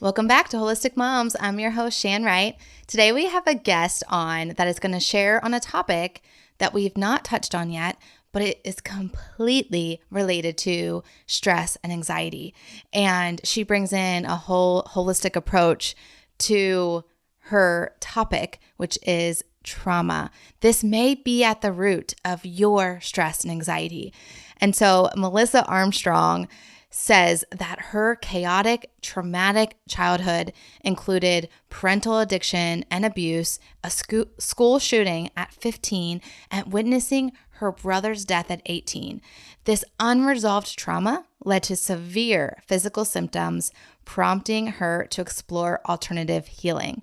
Welcome back to Holistic Moms. I'm your host, Shan Wright. Today we have a guest on that is going to share on a topic that we've not touched on yet, but it is completely related to stress and anxiety. And she brings in a whole holistic approach to her topic, which is trauma. This may be at the root of your stress and anxiety. And so Melissa Armstrong says that her chaotic, traumatic childhood included parental addiction and abuse, a school shooting at 15, and witnessing her brother's death at 18. This unresolved trauma led to severe physical symptoms, prompting her to explore alternative healing.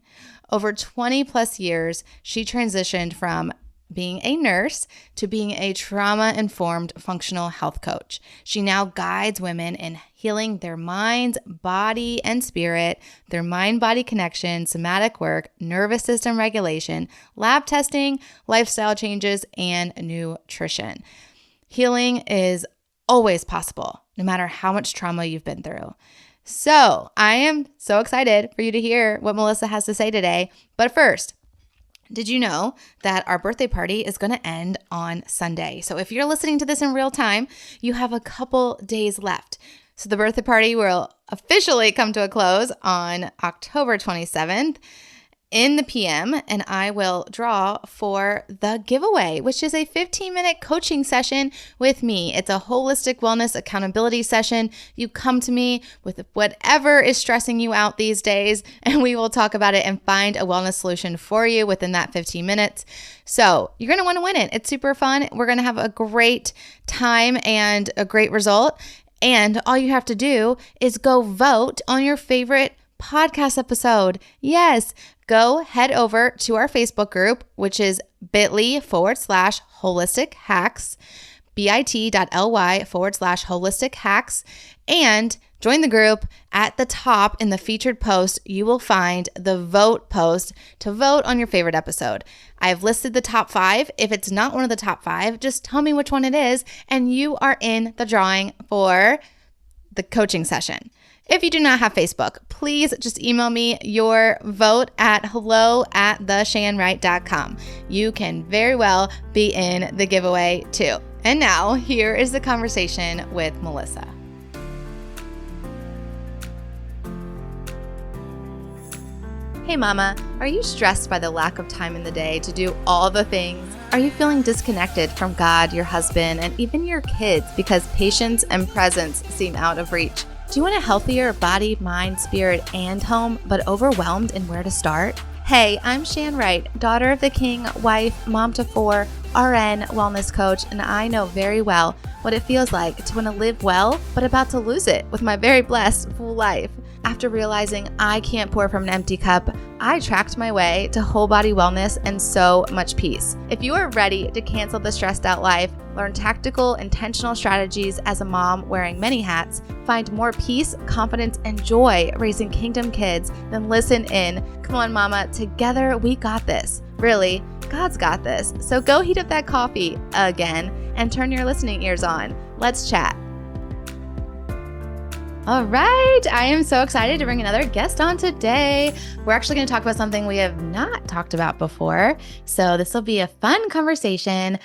Over 20 plus years, she transitioned from being a nurse to being a trauma-informed functional health coach. She now guides women in healing their minds, body, and spirit, their mind-body connection, somatic work, nervous system regulation, lab testing, lifestyle changes, and nutrition. Healing is always possible, no matter how much trauma you've been through. So I am so excited for you to hear what Melissa has to say today. But first, did you know that our birthday party is going to end on Sunday? So if you're listening to this in real time, you have a couple days left. So the birthday party will officially come to a close on October 27th in the PM, and I will draw for the giveaway, which is a 15-minute coaching session with me. It's a holistic wellness accountability session. You come to me with whatever is stressing you out these days, and we will talk about it and find a wellness solution for you within that 15 minutes. So you're going to want to win it. It's super fun. We're going to have a great time and a great result. And all you have to do is go vote on your favorite podcast episode. Yes, go head over to our Facebook group, which is bit.ly/holistic hacks, bit.ly/holistic hacks, and join the group. At the top in the featured post, you will find the vote post to vote on your favorite episode. I've listed the top 5. If it's not one of the top 5, just tell me which one it is, and you are in the drawing for the coaching session. If you do not have Facebook, please just email me your vote at hello@theshanwright.com. You can very well be in the giveaway too. And now, here is the conversation with Melissa. Hey mama, are you stressed by the lack of time in the day to do all the things? Are you feeling disconnected from God, your husband, and even your kids because patience and presence seem out of reach? Do you want a healthier body, mind, spirit, and home, but overwhelmed in where to start? Hey, I'm Shan Wright, daughter of the king, wife, mom to 4, RN, wellness coach, and I know very well what it feels like to want to live well, but about to lose it with my very blessed full life. After realizing I can't pour from an empty cup, I tracked my way to whole body wellness and so much peace. If you are ready to cancel the stressed out life, learn tactical, intentional strategies as a mom wearing many hats, find more peace, confidence, and joy raising kingdom kids, then listen in. Come on, mama, together we got this. Really, God's got this. So go heat up that coffee again and turn your listening ears on. Let's chat. All right, I am so excited to bring another guest on today. We're actually going to talk about something we have not talked about before. So this will be a fun conversation.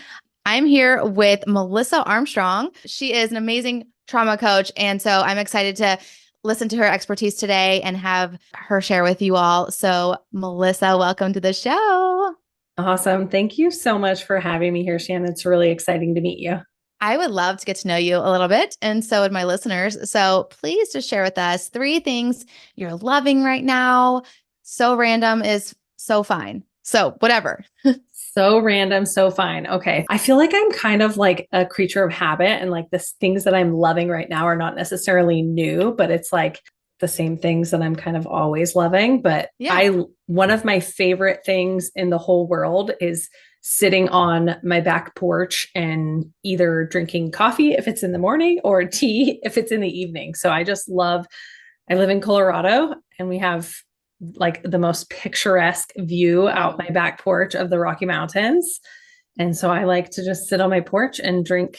I'm here with Melissa Armstrong. She is an amazing trauma coach. And so I'm excited to listen to her expertise today and have her share with you all. So Melissa, welcome to the show. Awesome. Thank you so much for having me here, Shannon. It's really exciting to meet you. I would love to get to know you a little bit, and so would my listeners. So please just share with us 3 things you're loving right now. So random is so fine. So whatever. So random, so fine. Okay. I feel like I'm kind of like a creature of habit, and like the things that I'm loving right now are not necessarily new, but it's like the same things that I'm kind of always loving. But one of my favorite things in the whole world is sitting on my back porch and either drinking coffee if it's in the morning or tea if it's in the evening. So I live in Colorado, and we have like the most picturesque view out my back porch of the Rocky Mountains. And so I like to just sit on my porch and drink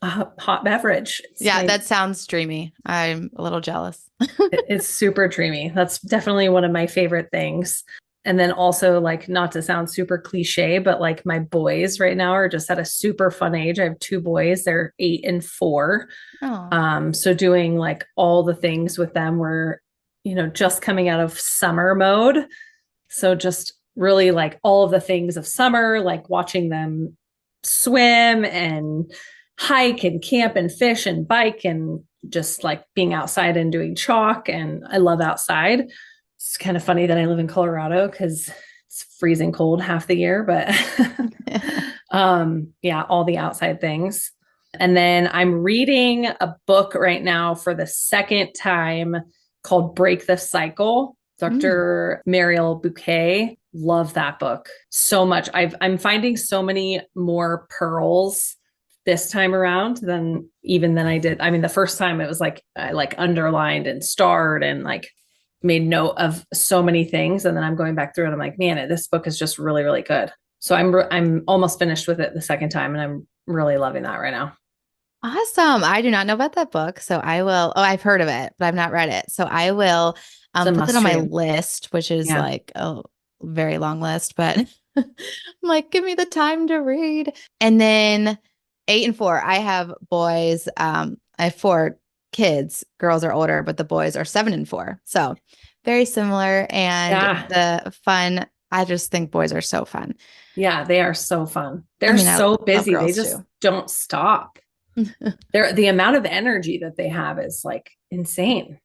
a hot beverage. Yeah, that sounds dreamy. I'm a little jealous. It's super dreamy. That's definitely one of my favorite things. And then also, like, not to sound super cliche, but like my boys right now are just at a super fun age. I have two boys, they're 8 and 4. Oh, So doing like all the things with them, we're, just coming out of summer mode. So just really like all of the things of summer, like watching them swim and hike and camp and fish and bike and just like being outside and doing chalk. And I love outside. It's kind of funny that I live in Colorado because it's freezing cold half the year, but yeah, all the outside things. And then I'm reading a book right now for the second time called Break the Cycle. Dr. Mariel Bouquet. Love that book so much. I'm finding so many more pearls this time around than I did. I mean, the first time it was like I like underlined and starred and like made note of so many things. And then I'm going back through and I'm like, man, this book is just really, really good. So I'm almost finished with it the second time and I'm really loving that right now. awesome. I do not know about that book, so I will. Oh, I've heard of it, but I've not read it. So I will It's a put that on must my read. list, which is Yeah. like a very long list, but I'm like, give me the time to read. And then 8 and 4, I have boys. I have 4 kids. Girls are older, but the boys are 7 and 4. So very similar. And Yeah. the fun, I just think boys are so fun. Yeah. They are so fun. I They're mean, I so love busy. They girls just too. don't stop. The amount of energy that they have is like insane.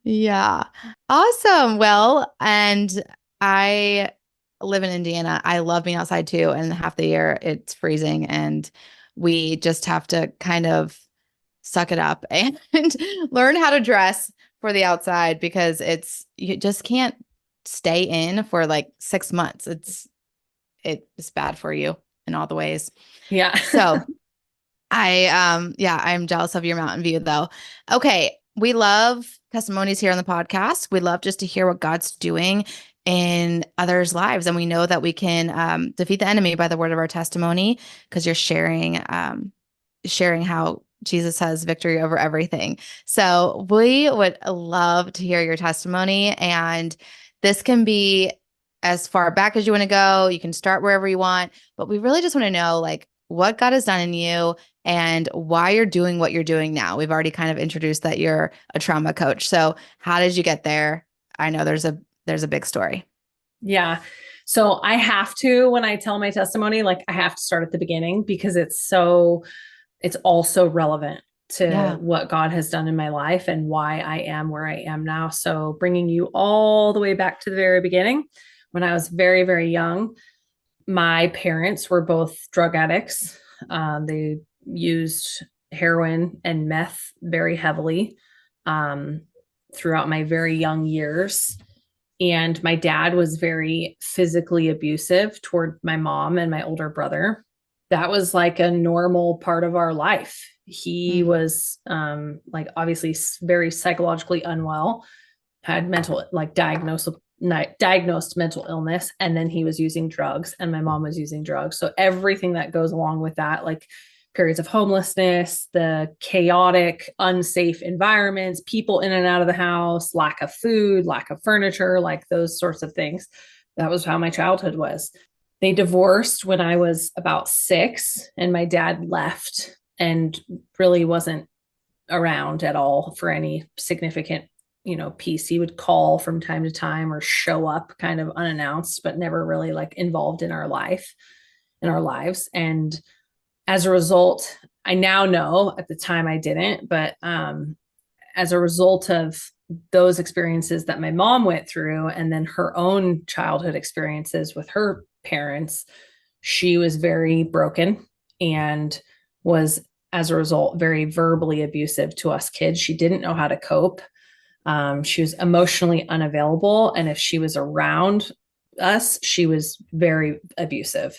Yeah. Awesome. Well, and I live in Indiana. I love being outside too. And half the year it's freezing and we just have to kind of suck it up and learn how to dress for the outside because you just can't stay in for like 6 months. It's bad for you in all the ways. Yeah. So I'm jealous of your mountain view though. Okay, we love testimonies here on the podcast. We love just to hear what God's doing in others' lives, and we know that we can defeat the enemy by the word of our testimony because you're sharing how Jesus has victory over everything. So we would love to hear your testimony, and this can be as far back as you want to go. You can start wherever you want, but we really just want to know like what God has done in you and why you're doing what you're doing now. We've already kind of introduced that you're a trauma coach. So how did you get there? I know there's a big story. Yeah. So I have to, when I tell my testimony, like I have to start at the beginning because it's also relevant to Yeah. what God has done in my life and why I am where I am now. So bringing you all the way back to the very beginning, when I was very, very young, my parents were both drug addicts. They used heroin and meth very heavily um, throughout my very young years. And my dad was very physically abusive toward my mom and my older brother. That was like a normal part of our life. He Mm. was like obviously very psychologically unwell, had mental like diagnosed mental illness, and then he was using drugs and my mom was using drugs. So everything that goes along with that, like periods of homelessness, the chaotic, unsafe environments, people in and out of the house, lack of food, lack of furniture, like those sorts of things. That was how my childhood was. They divorced when I was about 6, and my dad left and really wasn't around at all for any significant, piece. He would call from time to time or show up kind of unannounced, but never really like involved in our lives. And as a result, I now know, at the time I didn't, but as a result of those experiences that my mom went through and then her own childhood experiences with her parents, she was very broken and was, as a result, very verbally abusive to us kids. She didn't know how to cope. She was emotionally unavailable. And if she was around us, she was very abusive.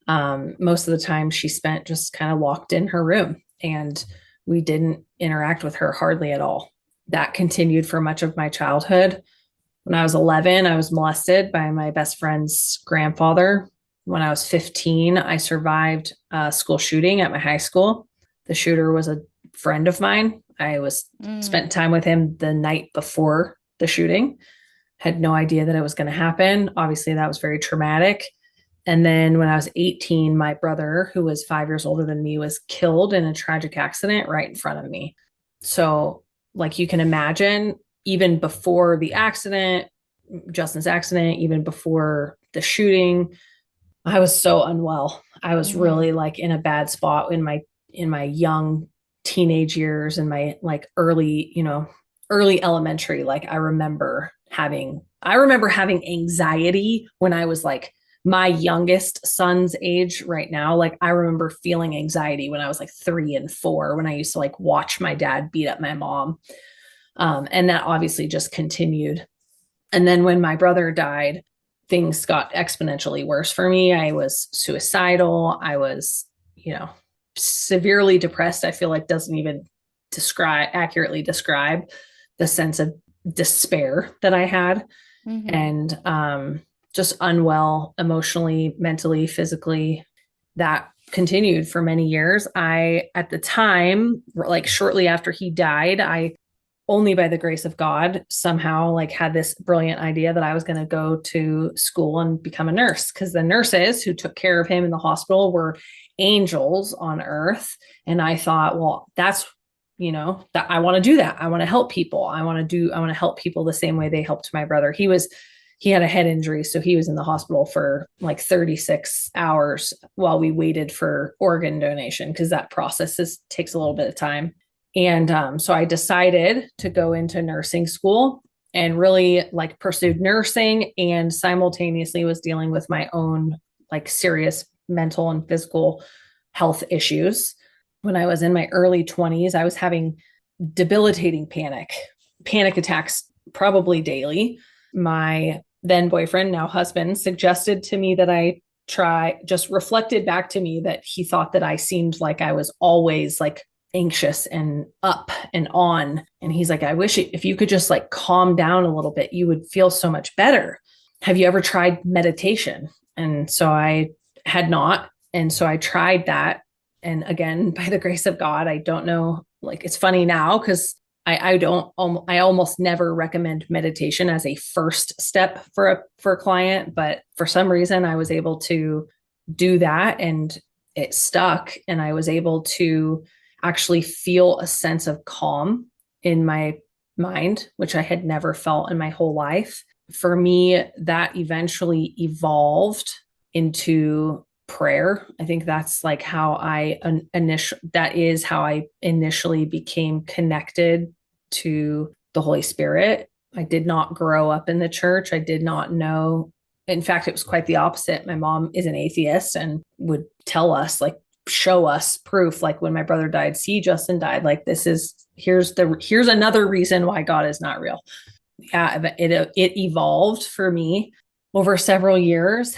Most of the time she spent just kind of locked in her room and we didn't interact with her hardly at all. That continued for much of my childhood. When I was 11, I was molested by my best friend's grandfather. When I was 15, I survived a school shooting at my high school. The shooter was a friend of mine. I was spent time with him the night before the shooting. Had no idea that it was going to happen. Obviously, that was very traumatic. And then when I was 18, my brother, who was 5 years older than me, was killed in a tragic accident right in front of me. So, like you can imagine, even before the accident, Justin's accident, even before the shooting, I was so unwell. I was really like in a bad spot in my young teenage years and my like early, early elementary. Like I remember having anxiety when I was like my youngest son's age right now. Like I remember feeling anxiety when I was like 3 and 4, when I used to like watch my dad beat up my mom. And that obviously just continued. And then when my brother died, things got exponentially worse for me. I was suicidal. I was, severely depressed. I feel like doesn't even accurately describe the sense of despair that I had. And just unwell emotionally, mentally, physically. That continued for many years. At the time, like shortly after he died, I only by the grace of God somehow like had this brilliant idea that I was going to go to school and become a nurse, because the nurses who took care of him in the hospital were angels on earth. And I thought, well, that's, that I want to do that. I want to help people. I want to help people the same way they helped my brother. He had a head injury. So he was in the hospital for like 36 hours while we waited for organ donation, because that process takes a little bit of time. And so I decided to go into nursing school and really like pursued nursing, and simultaneously was dealing with my own like serious mental and physical health issues. When I was in my early 20s, I was having debilitating panic attacks probably daily. My then boyfriend, now husband, suggested to me that I just reflected back to me that he thought that I seemed like I was always like anxious and up and on. And he's like, I wish if you could just like calm down a little bit, you would feel so much better. Have you ever tried meditation? And so I had not. And so I tried that. And again, by the grace of God, I don't know, like it's funny now because I almost never recommend meditation as a first step for a client, but for some reason I was able to do that and it stuck, and I was able to actually feel a sense of calm in my mind, which I had never felt in my whole life. For me, that eventually evolved into prayer. I think that's like how that is how I initially became connected to the Holy Spirit. I did not grow up in the church. I did not know. In fact, it was quite the opposite. My mom is an atheist and would tell us, like, show us proof. Like when my brother died, see, Justin died. Like here's another reason why God is not real. Yeah, it evolved for me over several years.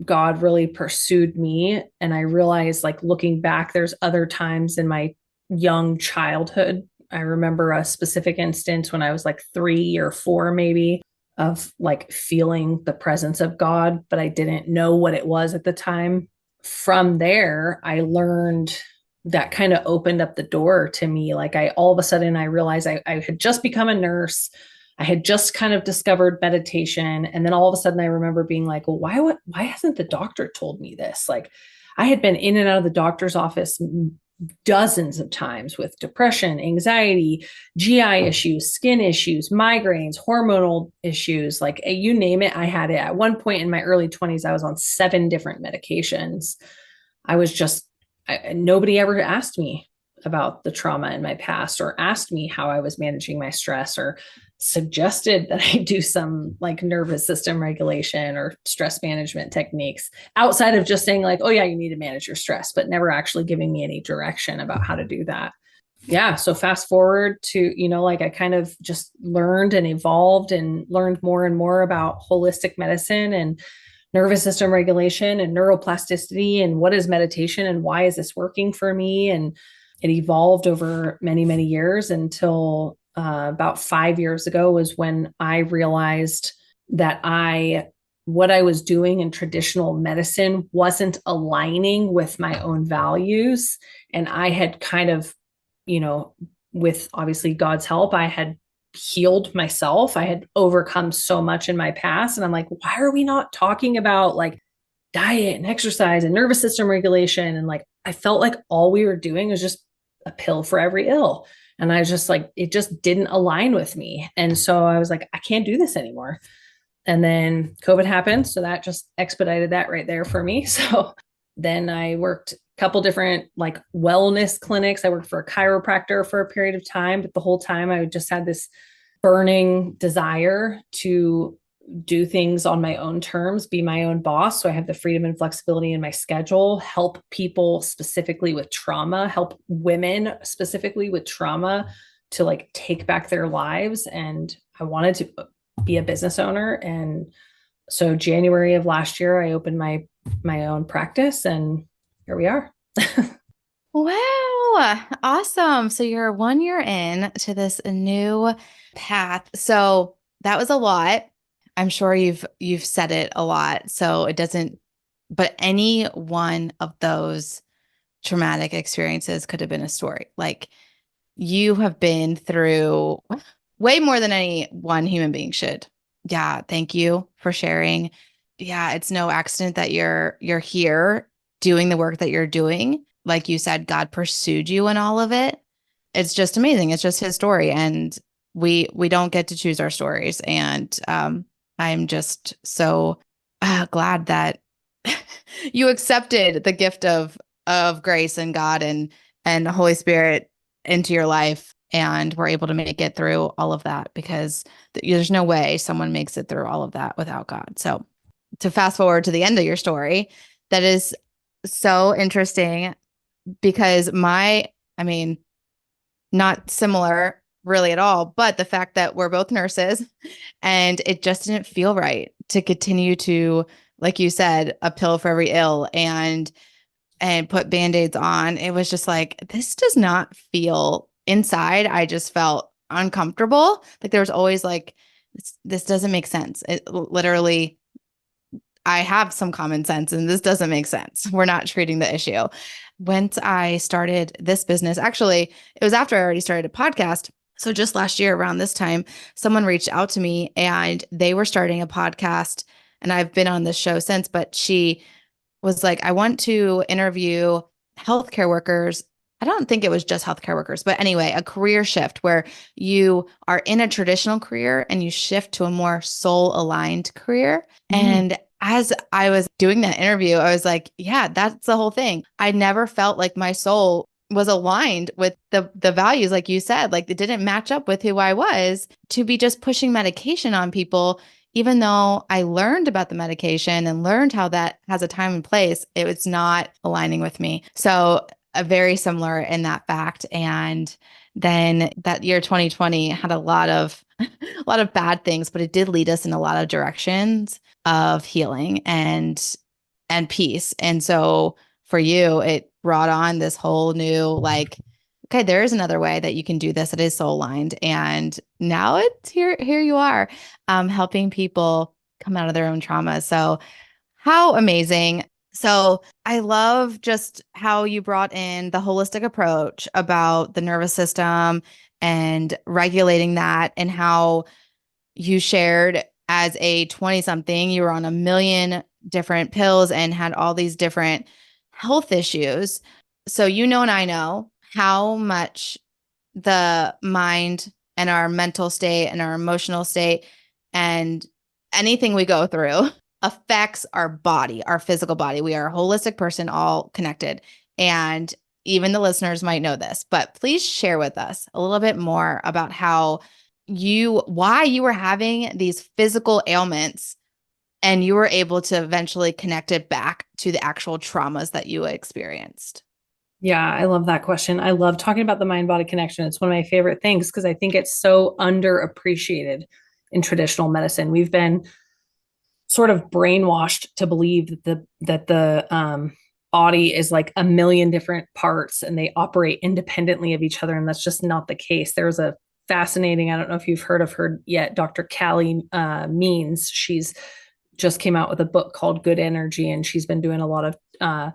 God really pursued me. And I realized, like, looking back, there's other times in my young childhood. I remember a specific instance when I was like 3 or 4, maybe, of like feeling the presence of God, but I didn't know what it was at the time. From there, I learned that kind of opened up the door to me. Like all of a sudden I realized I had just become a nurse. I had just kind of discovered meditation. And then all of a sudden I remember being like, well, why hasn't the doctor told me this? Like I had been in and out of the doctor's office dozens of times with depression, anxiety, GI issues, skin issues, migraines, hormonal issues, like you name it, I had it. At one point in my early 20s, I was on 7 different medications. Nobody ever asked me about the trauma in my past or asked me how I was managing my stress or suggested that I do some like nervous system regulation or stress management techniques outside of just saying like, oh yeah, you need to manage your stress, but never actually giving me any direction about how to do that. Yeah. So fast forward to, like I kind of just learned and evolved and learned more and more about holistic medicine and nervous system regulation and neuroplasticity and what is meditation and why is this working for me. And it evolved over many, many years until about 5 years ago was when I realized that I what I was doing in traditional medicine wasn't aligning with my own values. And I had kind of, you know, with obviously God's help, I had healed myself. I had overcome so much in my past. And I'm like, why are we not talking about like diet and exercise and nervous system regulation? And like, I felt like all we were doing was just a pill for every ill. And I was just like, it just didn't align with me. And so I was like, I can't do this anymore. And then COVID happened. So that just expedited that right there for me. So then I worked a couple different like wellness clinics. I worked for a chiropractor for a period of time, but the whole time I just had this burning desire to do things on my own terms, be my own boss. So I have the freedom and flexibility in my schedule, help people specifically with trauma, help women specifically with trauma to like take back their lives. And I wanted to be a business owner. And so January of last year, I opened my own practice, and here we are. Wow. Awesome. So you're 1 year in to this new path. So that was a lot. I'm sure you've said it a lot. So it doesn't, but any one of those traumatic experiences could have been a story. Like you have been through way more than any one human being should. Yeah, thank you for sharing. Yeah, it's no accident that you're here doing the work that you're doing. Like you said, God pursued you in all of it. It's just amazing. It's just his story, and we don't get to choose our stories. And I'm just so glad that you accepted the gift of grace and God and the Holy Spirit into your life and were able to make it through all of that, because there's no way someone makes it through all of that without God. So to fast forward to the end of your story, that is so interesting because I mean, not similar really at all, but the fact that we're both nurses and it just didn't feel right to continue to, like you said, a pill for every ill and put band-aids on. It was just like, this does not feel inside. I just felt uncomfortable. Like there was always like, this doesn't make sense. It literally, I have some common sense and this doesn't make sense. We're not treating the issue. Once I started this business, actually, it was after I already started a podcast. So just last year around this time, someone reached out to me and they were starting a podcast. And I've been on this show since, but she was like, I want to interview healthcare workers. I don't think it was just healthcare workers, but anyway, a career shift where you are in a traditional career and you shift to a more soul aligned career. And as I was doing that interview, I was like, yeah, that's the whole thing. I never felt like my soul was aligned with the values, like you said, like it didn't match up with who I was to be just pushing medication on people. Even though I learned about the medication and learned how that has a time and place, it was not aligning with me. So very similar in that fact. And then that year 2020 had a lot of a lot of bad things, but it did lead us in a lot of directions of healing and peace. And so for you, it brought on this whole new like, okay, there is another way that you can do this. It is soul aligned. And now it's here you are, helping people come out of their own trauma. So how amazing. So I love just how you brought in the holistic approach about the nervous system and regulating that, and how you shared as a 20 something, you were on a million different pills and had all these different health issues. So, and I know how much the mind and our mental state and our emotional state and anything we go through affects our body, our physical body. We are a holistic person, all connected. And even the listeners might know this, but please share with us a little bit more about why you were having these physical ailments and you were able to eventually connect it back to the actual traumas that you experienced. Yeah, I love that question. I love talking about the mind body connection. It's one of my favorite things because I think it's so underappreciated in traditional medicine. We've been sort of brainwashed to believe that the body is like a million different parts and they operate independently of each other, and that's just not the case. There's a fascinating, I don't know if you've heard of her yet, Dr. Callie Means. She's just came out with a book called Good Energy, and she's been doing a lot of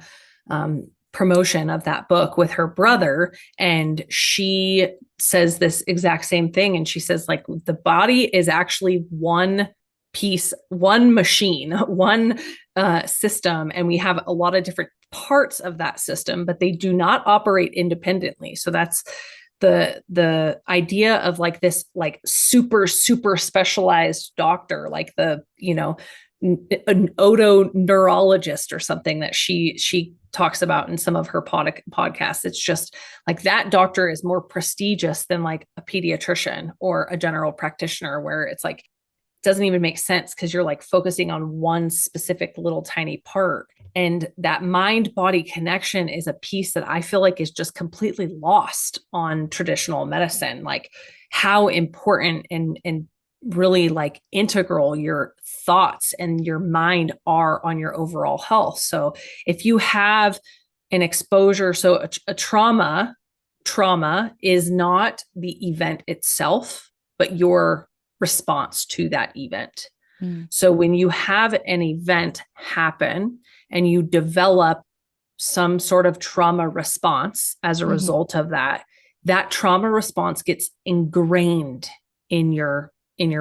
promotion of that book with her brother. And she says this exact same thing. And she says, like, the body is actually one piece, one machine, one system. And we have a lot of different parts of that system, but they do not operate independently. So that's the idea of like this like super specialized doctor, like the, you know, an otoneurologist or something that she talks about in some of her podcasts. It's just like that doctor is more prestigious than like a pediatrician or a general practitioner, where it's like doesn't even make sense because you're like focusing on one specific little tiny part. And that mind body connection is a piece that I feel like is just completely lost on traditional medicine, like how important and really like integral your thoughts and your mind are on your overall health. So if you have an exposure, so a trauma is not the event itself, but your response to that event. So when you have an event happen and you develop some sort of trauma response as a result of that, that trauma response gets ingrained in your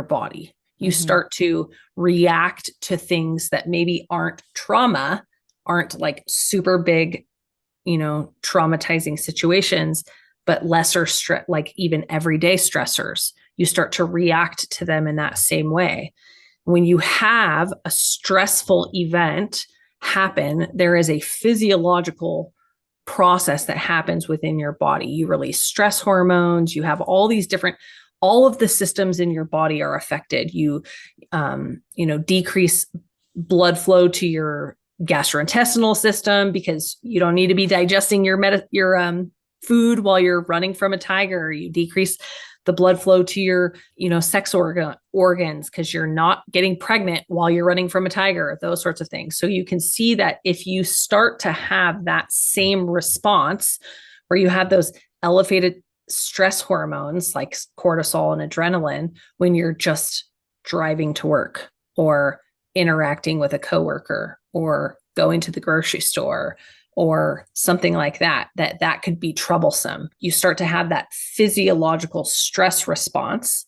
body. You start to react to things that maybe aren't trauma, aren't like super big, you know, traumatizing situations, but lesser stress, like even everyday stressors. You start to react to them in that same way. When you have a stressful event happen, there is a physiological process that happens within your body. You release stress hormones. You have all these different, all of the systems in your body are affected. You, decrease blood flow to your gastrointestinal system because you don't need to be digesting your food while you're running from a tiger. You decrease the blood flow to your, sex organs because you're not getting pregnant while you're running from a tiger, those sorts of things. So you can see that if you start to have that same response where you have those elevated stress hormones like cortisol and adrenaline when you're just driving to work or interacting with a coworker or going to the grocery store or something like that, that could be troublesome. You start to have that physiological stress response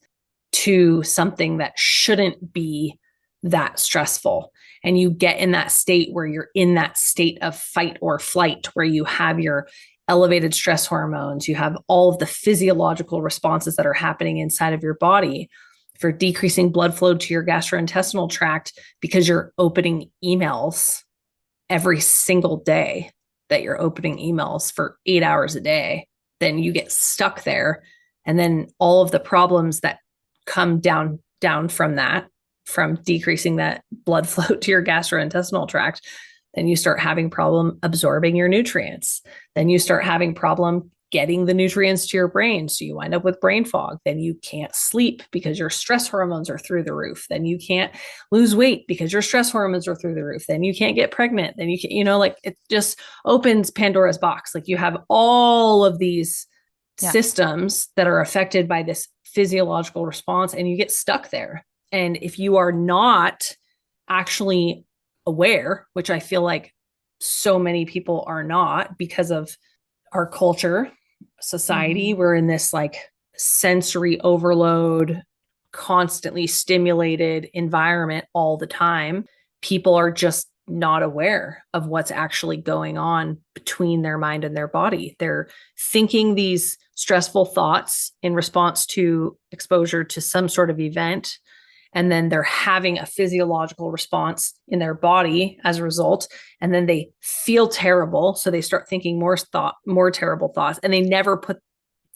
to something that shouldn't be that stressful. And you get in that state where you're in that state of fight or flight, where you have your elevated stress hormones, you have all of the physiological responses that are happening inside of your body for decreasing blood flow to your gastrointestinal tract because you're opening emails every single day, that you're opening emails for 8 hours a day, then you get stuck there. And then all of the problems that come down from that, from decreasing that blood flow to your gastrointestinal tract, then you start having problem absorbing your nutrients. Then you start having problem getting the nutrients to your brain. So you wind up with brain fog. Then you can't sleep because your stress hormones are through the roof. Then you can't lose weight because your stress hormones are through the roof. Then you can't get pregnant. Then you can, like it just opens Pandora's box. Like you have all of these systems that are affected by this physiological response and you get stuck there. And if you are not actually aware, which I feel like so many people are not because of our culture, society, we're in this like sensory overload, constantly stimulated environment all the time. People are just not aware of what's actually going on between their mind and their body. They're thinking these stressful thoughts in response to exposure to some sort of event. And then they're having a physiological response in their body as a result. And then they feel terrible. So they start thinking more terrible thoughts, and they never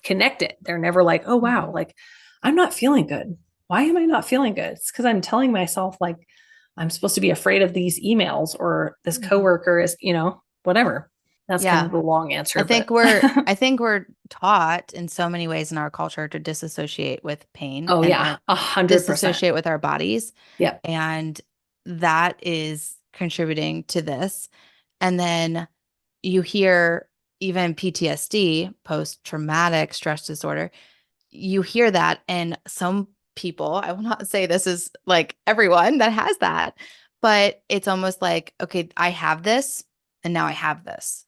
connect it. They're never like, oh, wow, like I'm not feeling good. Why am I not feeling good? It's because I'm telling myself like I'm supposed to be afraid of these emails, or this coworker is, whatever. That's kind of the long answer. I think we're taught in so many ways in our culture to disassociate with pain. Oh yeah, 100%. Disassociate with our bodies. Yeah. And that is contributing to this. And then you hear even PTSD, post-traumatic stress disorder, you hear that, and some people, I will not say this is like everyone that has that, but it's almost like, okay, I have this and now I have this.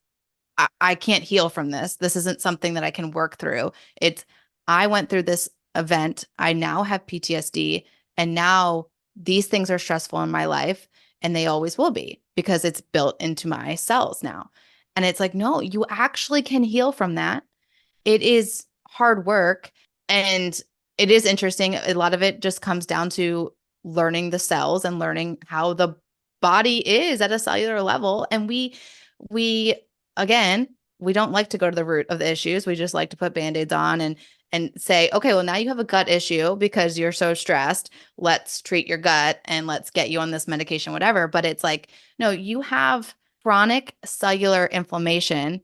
I can't heal from this. This isn't something that I can work through. It's, I went through this event. I now have PTSD, and now these things are stressful in my life, and they always will be because it's built into my cells now. And it's like, no, you actually can heal from that. It is hard work, and it is interesting. A lot of it just comes down to learning the cells and learning how the body is at a cellular level. And we again, we don't like to go to the root of the issues. We just like to put band-aids on and say, okay, well, now you have a gut issue because you're so stressed. Let's treat your gut and let's get you on this medication, whatever. But it's like, no, you have chronic cellular inflammation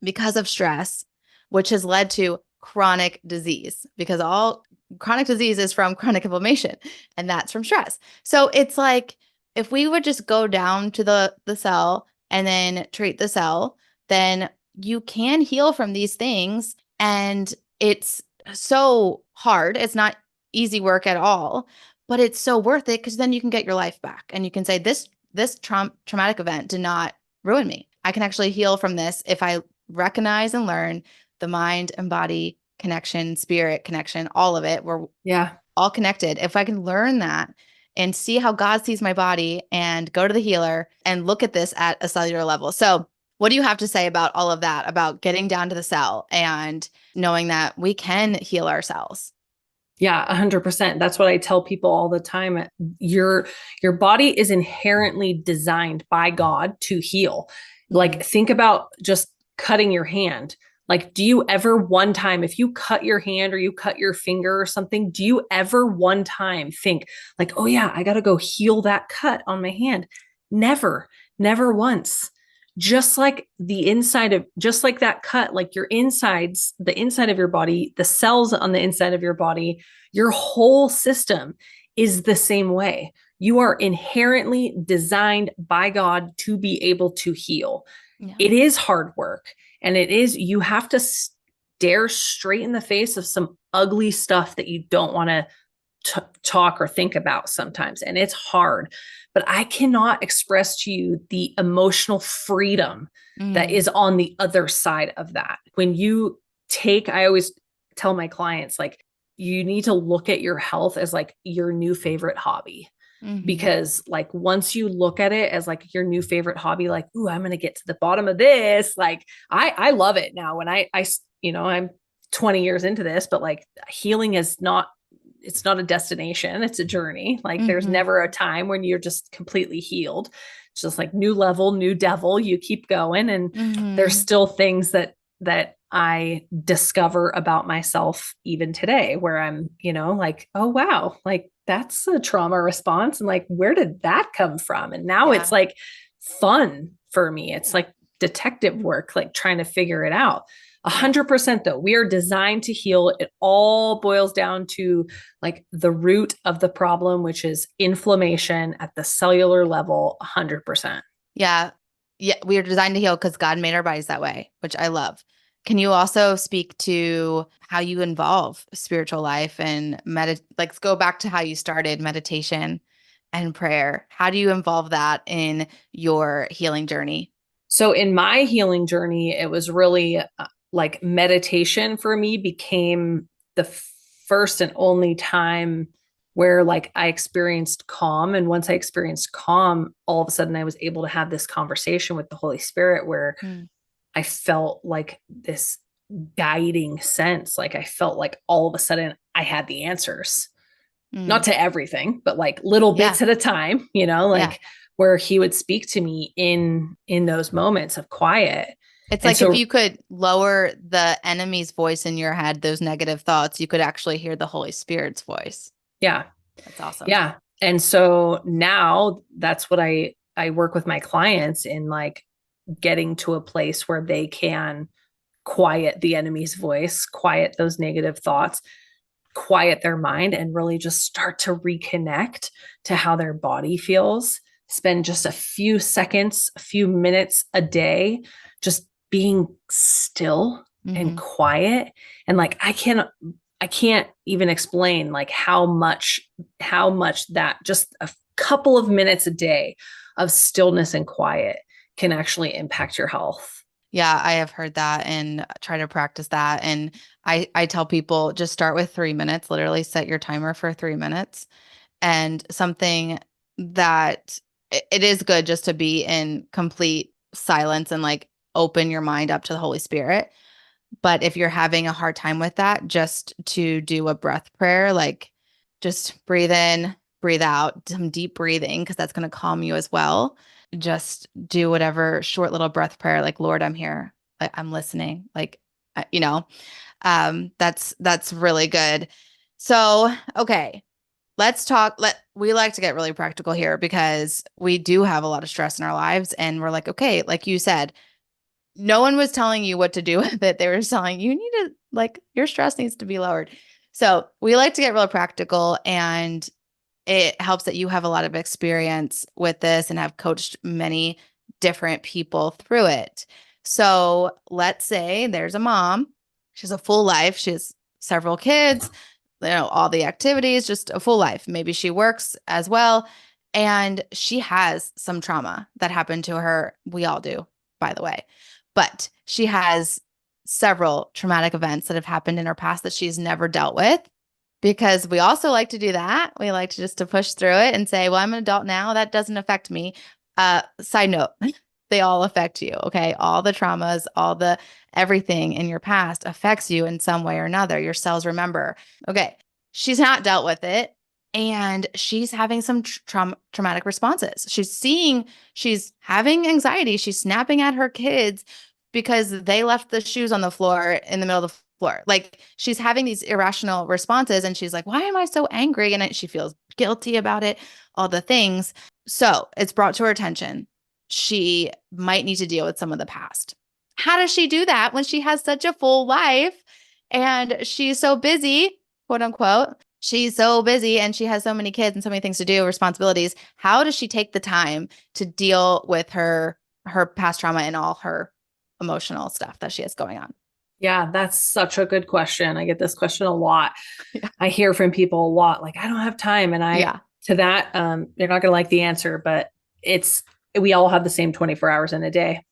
because of stress, which has led to chronic disease, because all chronic disease is from chronic inflammation, and that's from stress. So it's like, if we would just go down to the cell and then treat the cell, then you can heal from these things. And it's so hard. It's not easy work at all, but it's so worth it, because then you can get your life back and you can say, this traumatic event did not ruin me. I can actually heal from this if I recognize and learn the mind and body connection, spirit connection, all of it. We're all connected. If I can learn that and see how God sees my body and go to the healer and look at this at a cellular level. So what do you have to say about all of that, about getting down to the cell and knowing that we can heal ourselves? Yeah, 100%. That's what I tell people all the time. Your body is inherently designed by God to heal. Like, think about just cutting your hand. Like, do you ever one time, if you cut your hand or you cut your finger or something, do you ever one time think like, oh yeah, I got to go heal that cut on my hand? Never, never once. Just like just like that cut, like your insides, the inside of your body, the cells on the inside of your body, your whole system is the same way. You are inherently designed by God to be able to heal. Yeah. It is hard work. And you have to stare straight in the face of some ugly stuff that you don't want to talk or think about sometimes. And it's hard, but I cannot express to you the emotional freedom that is on the other side of that. When you I always tell my clients, like, you need to look at your health as like your new favorite hobby. Because like, once you look at it as like your new favorite hobby, like, ooh, I'm going to get to the bottom of this. Like, I love it now. When I'm 20 years into this, but like, healing is not, it's not a destination. It's a journey. Like, there's never a time when you're just completely healed. It's just like new level, new devil. You keep going. And there's still things that I discover about myself even today, where I'm, like, oh, wow, like, that's a trauma response. And like, where did that come from? And now it's like fun for me. It's like detective work, like trying to figure it out. 100% though, we are designed to heal. It all boils down to like the root of the problem, which is inflammation at the cellular level. 100%. Yeah. Yeah. We are designed to heal because God made our bodies that way, which I love. Can you also speak to how you involve spiritual life and let's go back to how you started meditation and prayer. How do you involve that in your healing journey? So in my healing journey, it was really like meditation for me became the first and only time where like I experienced calm. And once I experienced calm, all of a sudden I was able to have this conversation with the Holy Spirit where I felt like this guiding sense. Like, I felt like all of a sudden I had the answers, not to everything, but like little bits at a time, where he would speak to me in those moments of quiet. It's like, if you could lower the enemy's voice in your head, those negative thoughts, you could actually hear the Holy Spirit's voice. Yeah. That's awesome. Yeah. And so now that's what I work with my clients in, like, getting to a place where they can quiet the enemy's voice, quiet those negative thoughts, quiet their mind, and really just start to reconnect to how their body feels. Spend just a few seconds, a few minutes a day, just being still and quiet. And like, I can't even explain like how much that just couple of minutes a day of stillness and quiet can actually impact your health. Yeah, I have heard that and try to practice that. And I tell people just start with 3 minutes, literally set your timer for 3 minutes. And something that it is good just to be in complete silence and like open your mind up to the Holy Spirit. But if you're having a hard time with that, just to do a breath prayer, like just breathe in, breathe out, some deep breathing, because that's going to calm you as well. Just do whatever short little breath prayer, like, Lord, I'm here. I'm listening. Like, that's really good. So, okay, let's talk. We like to get really practical here because we do have a lot of stress in our lives. And we're like, okay, like you said, no one was telling you what to do with it. They were telling you need to, like, your stress needs to be lowered. So we like to get real practical, and it helps that you have a lot of experience with this and have coached many different people through it. So let's say there's a mom. She has a full life. She has several kids, all the activities, just a full life. Maybe she works as well. And she has some trauma that happened to her. We all do, by the way. But she has several traumatic events that have happened in her past that she's never dealt with, because we also like to do that. We like to just to push through it and say, well, I'm an adult now. That doesn't affect me. Side note, they all affect you. Okay. All the traumas, all the everything in your past affects you in some way or another. Your cells remember. Okay. She's not dealt with it. And she's having some traumatic responses. She's having anxiety. She's snapping at her kids because they left the shoes on the floor in the middle of the floor. Like, she's having these irrational responses, and she's like, why am I so angry? And she feels guilty about it, all the things. So it's brought to her attention. She might need to deal with some of the past. How does she do that when she has such a full life and she's so busy, quote unquote? She's so busy and she has so many kids and so many things to do, responsibilities. How does she take the time to deal with her past trauma and all her emotional stuff that she has going on? Yeah, that's such a good question. I get this question a lot. Yeah. I hear from people a lot, like, I don't have time. And Yeah. to that, you're not going to like the answer, but we all have the same 24 hours in a day.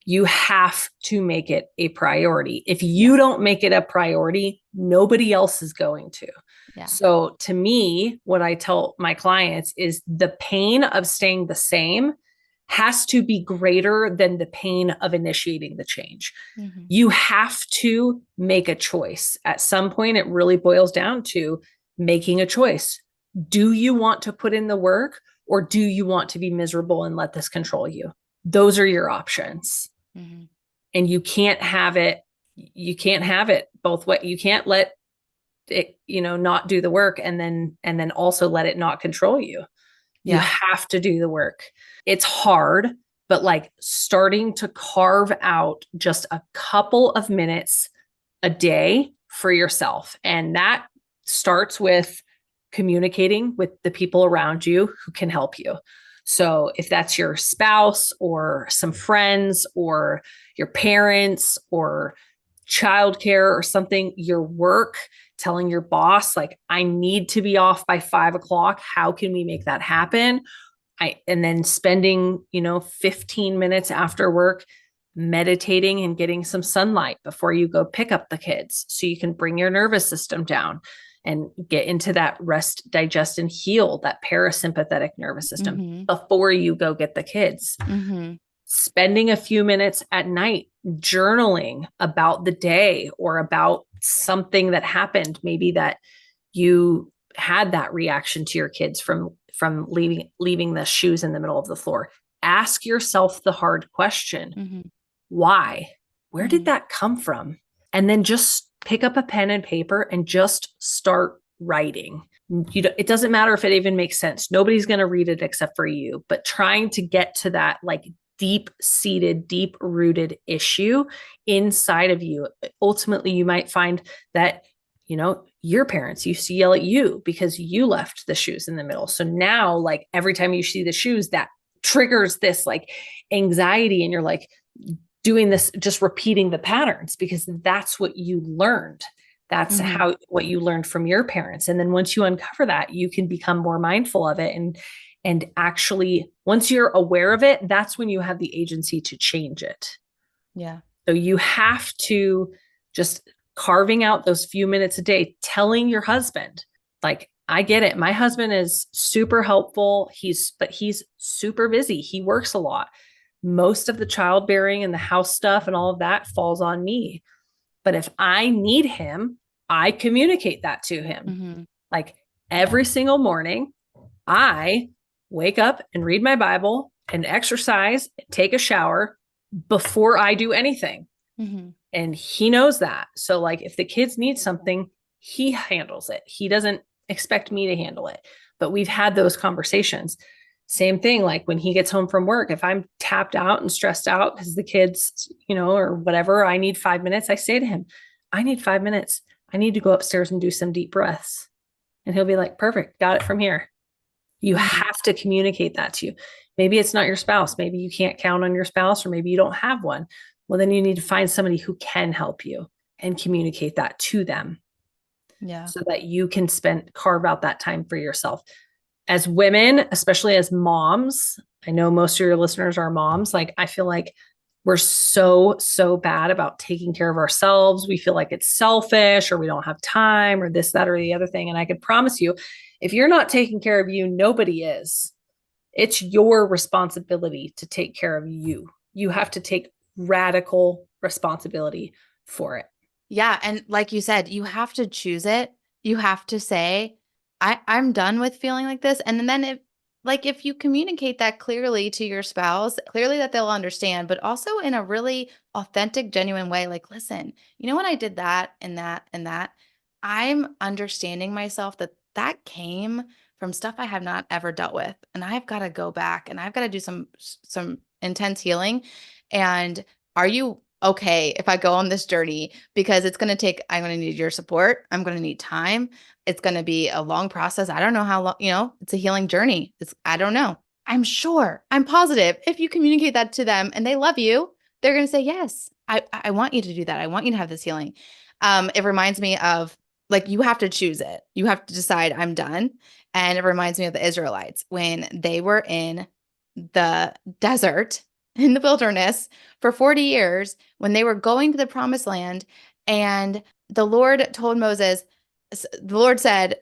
You have to make it a priority. If you don't make it a priority, nobody else is going to. Yeah. So to me, what I tell my clients is the pain of staying the same has to be greater than the pain of initiating the change. Mm-hmm. You have to make a choice. At some point, it really boils down to making a choice. Do you want to put in the work, or do you want to be miserable and let this control you? Those are your options. Mm-hmm. And you can't have it. You can't have it both ways. You can't let it, not do the work and then also let it not control you. You have to do the work. It's hard, but like starting to carve out just a couple of minutes a day for yourself. And that starts with communicating with the people around you who can help you. So if that's your spouse or some friends or your parents or childcare or something, your work, telling your boss, like, I need to be off by 5 o'clock. How can we make that happen? And then spending, 15 minutes after work, meditating and getting some sunlight before you go pick up the kids so you can bring your nervous system down and get into that rest, digest, and heal, that parasympathetic nervous system before you go get the kids. Mm-hmm. Spending a few minutes at night journaling about the day or about something that happened, maybe that you had that reaction to your kids from leaving the shoes in the middle of the floor. Ask yourself the hard question. Why? Where did that come from? And then just pick up a pen and paper and just start writing. It doesn't matter if it even makes sense. Nobody's going to read it except for you, but trying to get to that like deep-seated, deep-rooted issue inside of you. Ultimately, you might find that, your parents used to yell at you because you left the shoes in the middle. So now, like, every time you see the shoes, that triggers this like anxiety, and you're like doing this, just repeating the patterns because that's what you learned. That's Mm-hmm. how what you learned from your parents. And then once you uncover that, you can become more mindful of it. And actually, once you're aware of it, that's when you have the agency to change it. Yeah. So you have to just carving out those few minutes a day, telling your husband, like, I get it. My husband is super helpful. But he's super busy. He works a lot. Most of the childbearing and the house stuff and all of that falls on me. But if I need him, I communicate that to him. Mm-hmm. Like Yeah. every single morning, I wake up and read my Bible and exercise, take a shower before I do anything. Mm-hmm. And he knows that. So, like, if the kids need something, he handles it. He doesn't expect me to handle it. But we've had those conversations. Same thing, like when he gets home from work, if I'm tapped out and stressed out because the kids, or whatever, I need 5 minutes, I say to him, I need 5 minutes. I need to go upstairs and do some deep breaths. And he'll be like, perfect, got it from here. You Mm-hmm. have to communicate that to you. Maybe it's not your spouse. Maybe you can't count on your spouse, or maybe you don't have one. Well, then you need to find somebody who can help you and communicate that to them Yeah. so that you can carve out that time for yourself. As women, especially as moms, I know most of your listeners are moms. Like, I feel like we're so bad about taking care of ourselves. We feel like it's selfish, or we don't have time, or this, that, or the other thing. And I can promise you, if you're not taking care of you, nobody is. It's your responsibility to take care of you. You have to take radical responsibility for it. Yeah. And like you said, you have to choose it. You have to say, I'm done with feeling like this. And then if you communicate that clearly to your spouse, clearly that they'll understand, but also in a really authentic, genuine way, like, listen, when I did that and that and that, I'm understanding myself that came from stuff I have not ever dealt with. And I've got to go back and I've got to do some intense healing. And are you okay if I go on this journey? Because I'm going to need your support. I'm going to need time. It's going to be a long process. I don't know how long, it's a healing journey. I don't know. I'm positive if you communicate that to them and they love you, they're going to say, yes, I want you to do that. I want you to have this healing. It reminds me of, like, you have to choose it. You have to decide, I'm done. And it reminds me of the Israelites when they were in the desert, in the wilderness for 40 years, when they were going to the promised land. And the Lord told Moses, the Lord said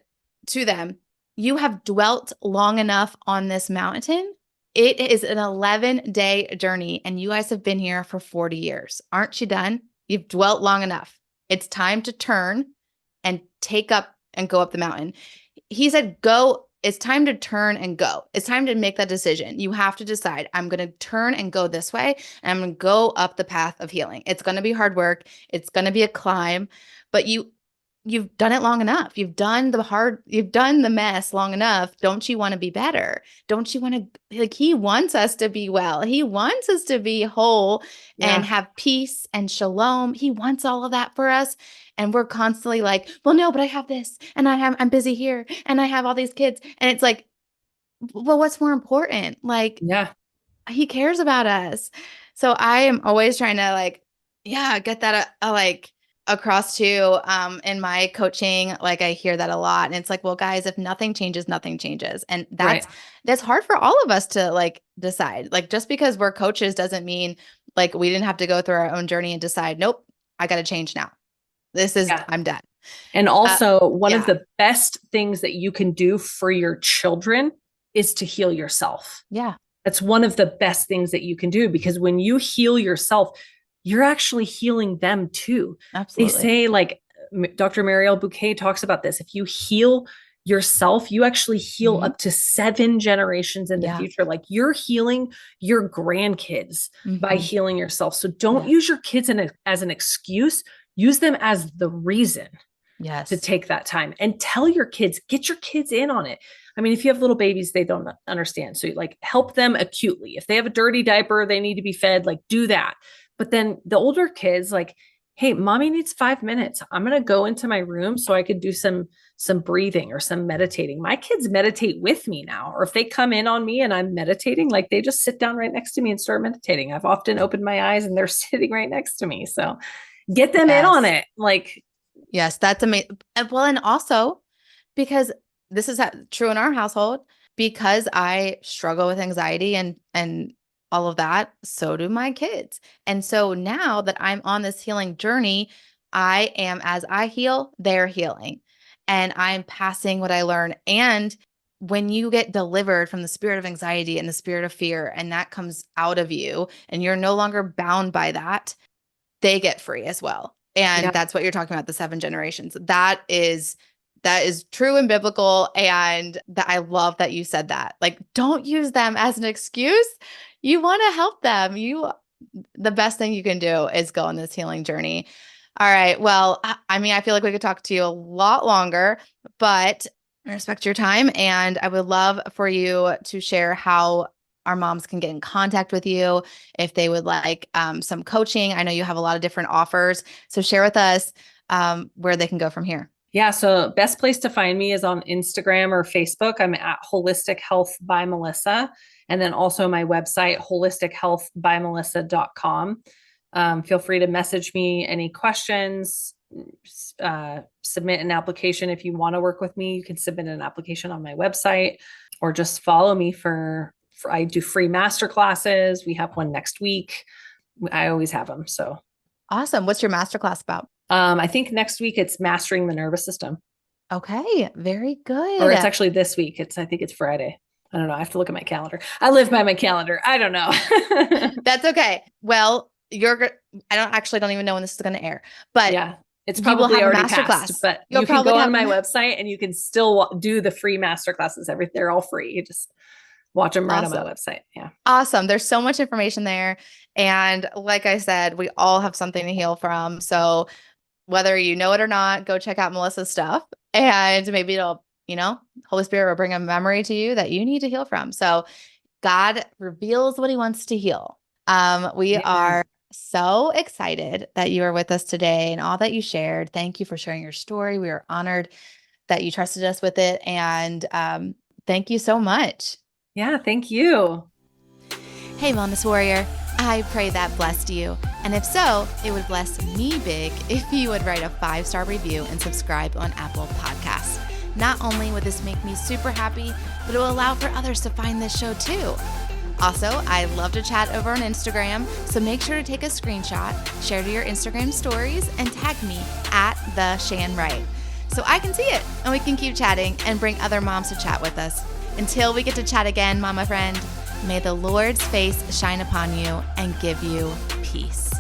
to them, you have dwelt long enough on this mountain. It is an 11-day journey, and you guys have been here for 40 years. Aren't you done? You've dwelt long enough. It's time to turn and take up and go up the mountain. He said, go. It's time to turn and go. It's time to make that decision. You have to decide, I'm going to turn and go this way, and I'm going to go up the path of healing. It's going to be hard work. It's going to be a climb, but you've done it long enough. You've done the mess long enough. Don't you want to be better? Don't you want to, like, he wants us to be well. He wants us to be whole and Yeah. have peace and shalom. He wants all of that for us. And we're constantly like, well, no, but I have this and I'm busy here and I have all these kids. And it's like, well, what's more important? Like, Yeah. he cares about us. So I am always trying to, like, yeah, get that like across to in my coaching. Like, I hear that a lot. And it's like, well, guys, if nothing changes, nothing changes. And Right. that's hard for all of us to, like, decide. Like, just because we're coaches doesn't mean, like, we didn't have to go through our own journey and decide, nope, I got to change now. Yeah. I'm done. And also, one of Yeah. the best things that you can do for your children is to heal yourself. Yeah. That's one of the best things that you can do, because when you heal yourself, you're actually healing them too. They Absolutely. say, like, Dr. Marielle Bouquet talks about this. If you heal yourself, you actually heal Hmm. up to 7 generations in the Yeah. future. Like, you're healing your grandkids by Hmm. healing yourself. So don't Yeah. use your kids as an excuse. Use them as the reason to Yes. take that time, and tell your kids, get your kids in on it. I mean, if you have little babies, they don't understand. So, like, help them acutely. If they have a dirty diaper, they need to be fed, like, do that. But then the older kids, like, hey, mommy needs 5 minutes. I'm going to go into my room so I could do some breathing or some meditating. My kids meditate with me now. Or if they come in on me and I'm meditating, like, they just sit down right next to me and start meditating. I've often opened my eyes and they're sitting right next to me. So get them in on Yes. it. Like, Yes, that's amazing. Well, and also because this is true in our household, because I struggle with anxiety and all of that, so do my kids. And so now that I'm on this healing journey, I am, as I heal, they're healing. And I'm passing what I learn. And when you get delivered from the spirit of anxiety and the spirit of fear, and that comes out of you, and you're no longer bound by that, they get free as well. And Yeah. that's what you're talking about, the 7 generations. That is true and biblical. And that I love that you said that. Like, don't use them as an excuse. You want to help them. The best thing you can do is go on this healing journey. All right. Well, I mean, I feel like we could talk to you a lot longer, but I respect your time. And I would love for you to share how our moms can get in contact with you if they would like some coaching. I know you have a lot of different offers. So share with us where they can go from here. Yeah. So best place to find me is on Instagram or Facebook. I'm at Holistic Health by Melissa. And then also my website, holistichealthbymelissa.com. Feel free to message me any questions, submit an application. If you want to work with me, you can submit an application on my website or just follow me for I do free master classes. We have one next week. I always have them. So awesome. What's your masterclass about? I think next week it's mastering the nervous system. Okay. Very good. Or it's actually this week. I think it's Friday. I don't know. I have to look at my calendar. I live by my calendar. I don't know. That's okay. Well, I don't even know when this is going to air, but yeah, it's probably already passed, but you can go on my website and you can still do the free master classes. They're all free. You just watch them right on my website. Yeah. Awesome. There's so much information there. And like I said, we all have something to heal from. So whether you know it or not, go check out Melissa's stuff and maybe it'll, Holy Spirit will bring a memory to you that you need to heal from. So God reveals what he wants to heal. We are so excited that you are with us today and all that you shared. Thank you for sharing your story. We are honored that you trusted us with it. And thank you so much. Yeah, thank you. Hey, Wellness Warrior. I pray that blessed you. And if so, it would bless me big if you would write a 5-star review and subscribe on Apple Podcasts. Not only would this make me super happy, but it will allow for others to find this show too. Also, I love to chat over on Instagram, so make sure to take a screenshot, share to your Instagram stories, and tag me at @TheShanWright so I can see it and we can keep chatting and bring other moms to chat with us. Until we get to chat again, mama friend, may the Lord's face shine upon you and give you peace.